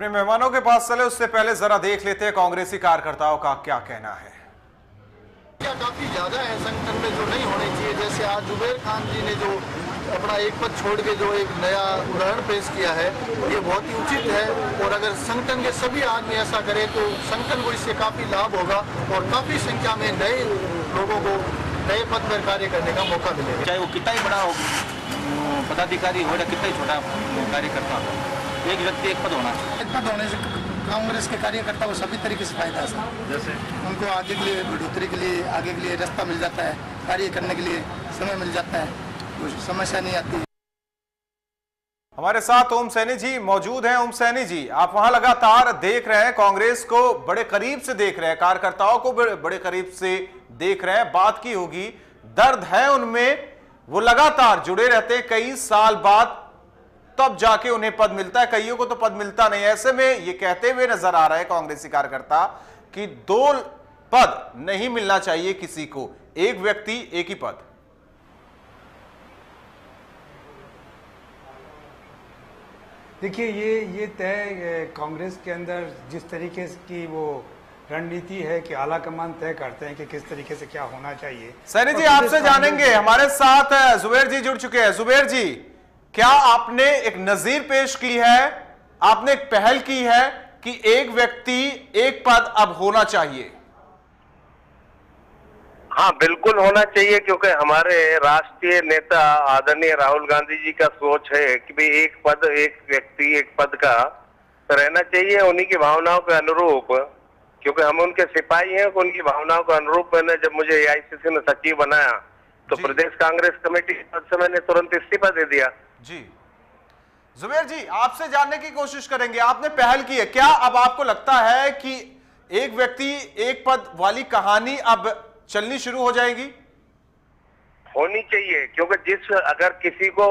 अपने मेहमानों के पास चले उससे पहले जरा देख लेते हैं कांग्रेसी कार्यकर्ताओं का क्या कहना है। काफी ज्यादा है संगठन में जो नहीं होने चाहिए। जैसे आज जुबेर खान जी ने जो अपना एक पद छोड़ के जो एक नया उदाहरण पेश किया है, ये बहुत ही उचित है। और अगर संगठन के सभी आदमी ऐसा करें तो संगठन को इससे काफी लाभ होगा और काफी संख्या में नए लोगों को नए पद पर कार्य करने का मौका मिलेगा। चाहे वो कितना ही बड़ा हो पदाधिकारी हो या कितना ही छोटा कार्यकर्ता हो, एक व्यक्ति एक पद होना चाहिए। एक पद होने से कांग्रेस के कार्यकर्ता को सभी तरीके से फायदा है। जैसे उनको आगे के लिए बढ़ोतरी के लिए आगे के लिए रास्ता मिल जाता है, कार्य करने के लिए समय मिल जाता है, कोई समस्या नहीं आती। हमारे साथ ओम सैनी जी मौजूद हैं। ओम सैनी जी, आप वहां लगातार देख रहे हैं, कांग्रेस को बड़े करीब से देख रहे हैं, कार्यकर्ताओं को बड़े करीब से देख रहे हैं। बात की होगी, दर्द है उनमें, वो लगातार जुड़े रहते हैं, कई साल बाद तब जाके उन्हें पद मिलता है, कईयों को तो पद मिलता नहीं। ऐसे में ये कहते हुए नजर आ रहा है कांग्रेसी कार्यकर्ता कि 2 पद नहीं मिलना चाहिए किसी को, एक व्यक्ति एक ही पद। देखिए, ये तय कांग्रेस के अंदर जिस तरीके की वो रणनीति है कि आला कमान तय करते हैं कि किस तरीके से क्या होना चाहिए। सैनी जी, आपसे जानेंगे, हमारे साथ जुबेर जी जुड़ चुके हैं। जुबेर जी, क्या आपने एक नजीर पेश की है, आपने एक पहल की है कि एक व्यक्ति एक पद अब होना चाहिए? हाँ, बिल्कुल होना चाहिए, क्योंकि हमारे राष्ट्रीय नेता आदरणीय राहुल गांधी जी का सोच है कि भाई एक पद एक व्यक्ति एक पद का रहना चाहिए, उन्हीं की भावनाओं के अनुरूप, क्योंकि हम उनके सिपाही हैं। उनकी भावनाओं के अनुरूप मैंने, जब मुझे एआईसीसी में सचिव बनाया तो प्रदेश कांग्रेस कमेटी पद से मैंने तुरंत इस्तीफा दे दिया। जी जुबेर जी, आपसे जानने की कोशिश करेंगे, आपने पहल की है, क्या अब आपको लगता है कि एक व्यक्ति एक पद वाली कहानी अब चलनी शुरू हो जाएगी? होनी चाहिए, क्योंकि अगर किसी को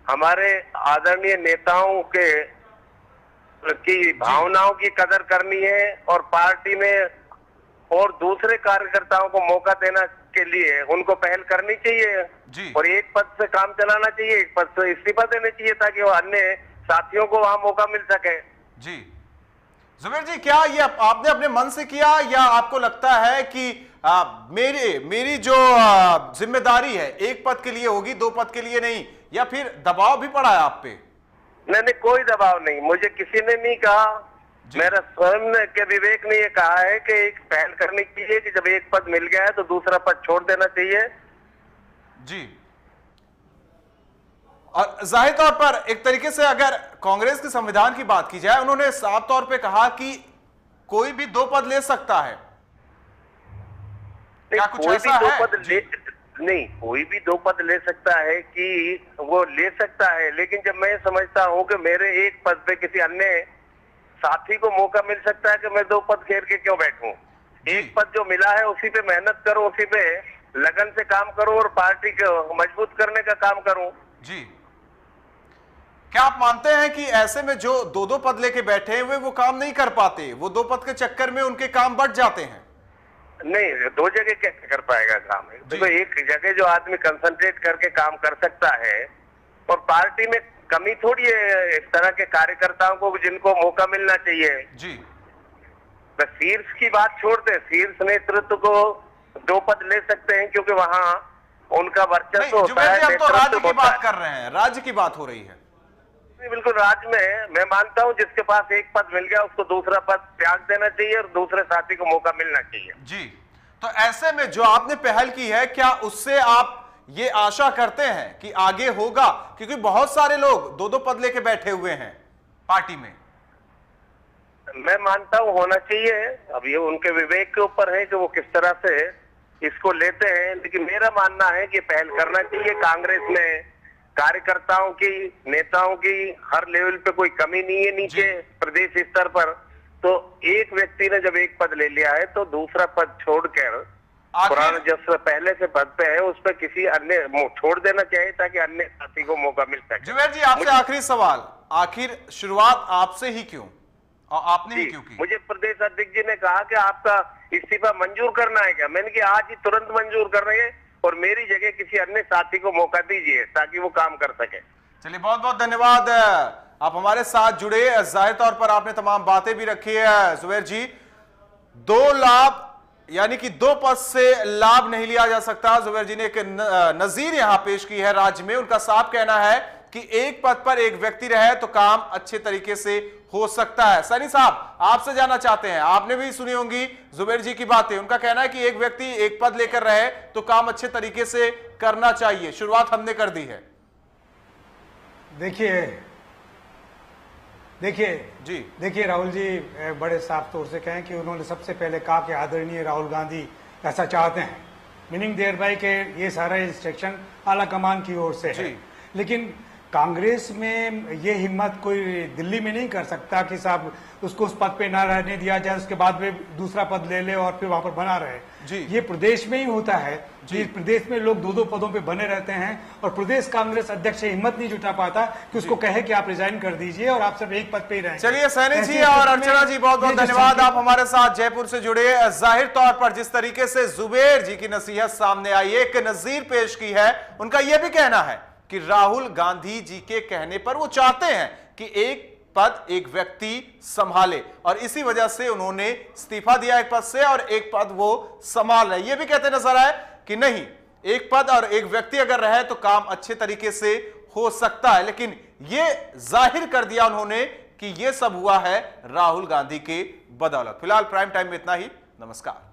हमारे आदरणीय नेताओं की भावनाओं की कदर करनी है और पार्टी में और दूसरे कार्यकर्ताओं को मौका देना के लिए उनको पहल करनी चाहिए जी। और एक पद से काम चलाना चाहिए, एक पद से इस्तीफा देना चाहिए, ताकि वो अन्य साथियों को वहां मौका मिल सके। जी जुबेर जी, क्या ये आपने अपने मन से किया या आपको लगता है कि मेरी जो जिम्मेदारी है एक पद के लिए होगी, 2 पद के लिए नहीं, या फिर दबाव भी पड़ा है आप पे? नहीं, कोई दबाव नहीं, मुझे किसी ने नहीं कहा, मेरा स्वयं के विवेक ने ये कहा है कि एक पहल करनी चाहिए कि जब एक पद मिल गया है तो दूसरा पद छोड़ देना चाहिए। जी, और जाहिर तौर पर एक तरीके से अगर कांग्रेस के संविधान की बात की जाए, उन्होंने साफ तौर पे कहा कि कोई भी 2 पद ले सकता है। क्या कुछ ऐसा है? नहीं, कोई भी 2 पद ले सकता है कि वो ले सकता है, लेकिन जब मैं समझता हूं कि मेरे एक पद पे किसी अन्य साथी को मौका मिल सकता है कि मैं 2 पद घेर के क्यों बैठूं? एक पद जो मिला है उसी पे मेहनत करो, उसी पे लगन से काम करो और पार्टी को मजबूत करने का काम करूं। जी, क्या आप मानते हैं कि ऐसे में जो 2 पद लेके बैठे हुए वो काम नहीं कर पाते, वो 2 पद के चक्कर में उनके काम बढ़ जाते हैं? नहीं, 2 जगह कैसे कर पाएगा काम? देखो, एक जगह जो आदमी कंसंट्रेट करके काम कर सकता है, और पार्टी में कमी थोड़ी है इस तरह के कार्यकर्ताओं को जिनको मौका मिलना चाहिए। जी, तो शीर्ष की बात छोड़ते, शीर्ष नेतृत्व को 2 पद ले सकते हैं, क्योंकि वहां उनका वर्चस्व होता है। अब तो राज्य की बात कर रहे हैं, राज्य की बात हो रही है। बिल्कुल, राज्य में मैं मानता हूं जिसके पास एक पद मिल गया उसको दूसरा पद त्याग देना चाहिए और दूसरे साथी को मौका मिलना चाहिए। जी, तो ऐसे में जो आपने पहल की है, क्या उससे आप ये आशा करते हैं कि आगे होगा? क्योंकि बहुत सारे लोग 2 पद लेके बैठे हुए हैं पार्टी में। मैं मानता हूं होना चाहिए, अब ये उनके विवेक के ऊपर है कि वो किस तरह से इसको लेते हैं, लेकिन मेरा मानना है कि पहल करना चाहिए। कांग्रेस में कार्यकर्ताओं की, नेताओं की हर लेवल पे कोई कमी नहीं है नीचे प्रदेश स्तर पर, तो एक व्यक्ति ने जब एक पद ले लिया है तो दूसरा पद छोड़कर पुराना जिस पहले से पद पे है उस पर किसी अन्य छोड़ देना चाहिए, ताकि अन्य साथी को मौका मिल सके। जुबेर जी, आपसे आखिरी सवाल, आखिर शुरुआत आपसे ही क्यों और आपने ही क्यों की? मुझे प्रदेश अध्यक्ष जी ने कहा कि आपका इस्तीफा मंजूर करना है क्या? मैंने कहा आज ही तुरंत मंजूर कर रहे हैं और मेरी जगह किसी अन्य साथी को मौका दीजिए ताकि वो काम कर सके। चलिए, बहुत बहुत धन्यवाद आप हमारे साथ जुड़े। जाहिर तौर पर आपने तमाम बातें भी रखी है जुबैर जी। 2 लाभ यानी कि 2 पद से लाभ नहीं लिया जा सकता। जुबैर जी ने एक नजीर यहां पेश की है राज्य में। उनका साफ कहना है कि एक पद पर एक व्यक्ति रहे तो काम अच्छे तरीके से हो सकता है। सैनी साहब, आपसे जानना चाहते हैं, आपने भी सुनी होंगी जुबैर जी की बातें। उनका कहना है कि एक व्यक्ति एक पद लेकर रहे तो काम अच्छे तरीके से करना चाहिए। शुरुआत हमने कर दी है। देखिए राहुल जी बड़े साफ तौर से कहें कि उन्होंने सबसे पहले कहा कि आदरणीय राहुल गांधी ऐसा चाहते हैं, मीनिंग देयर बाय के ये सारा इंस्ट्रक्शन आला कमान की ओर से है। लेकिन कांग्रेस में ये हिम्मत कोई दिल्ली में नहीं कर सकता कि साहब उसको उस पद पे ना रहने दिया जाए, उसके बाद वे दूसरा पद ले ले और फिर वहां पर बना रहे। ये प्रदेश में ही होता है। प्रदेश में लोग 2-2 पदों पे बने रहते हैं और प्रदेश कांग्रेस अध्यक्ष हिम्मत नहीं जुटा पाता कि उसको कहे कि आप रिजाइन कर दीजिए और आप सिर्फ एक पद पे ही रहें। चलिए सैनी जी और अर्चना जी, बहुत बहुत धन्यवाद, आप हमारे साथ जयपुर से जुड़े। जाहिर तौर पर जिस तरीके से जुबैर जी की नसीहत सामने आई, एक नजीर पेश की है, उनका यह भी कहना है कि राहुल गांधी जी के कहने पर वो चाहते हैं कि एक पद एक व्यक्ति संभाले और इसी वजह से उन्होंने इस्तीफा दिया एक पद से और एक पद वो संभाल रहे। ये भी कहते नजर आए कि नहीं, एक पद और एक व्यक्ति अगर रहे तो काम अच्छे तरीके से हो सकता है। लेकिन ये जाहिर कर दिया उन्होंने कि ये सब हुआ है राहुल गांधी के बदौलत। फिलहाल प्राइम टाइम में इतना ही। नमस्कार।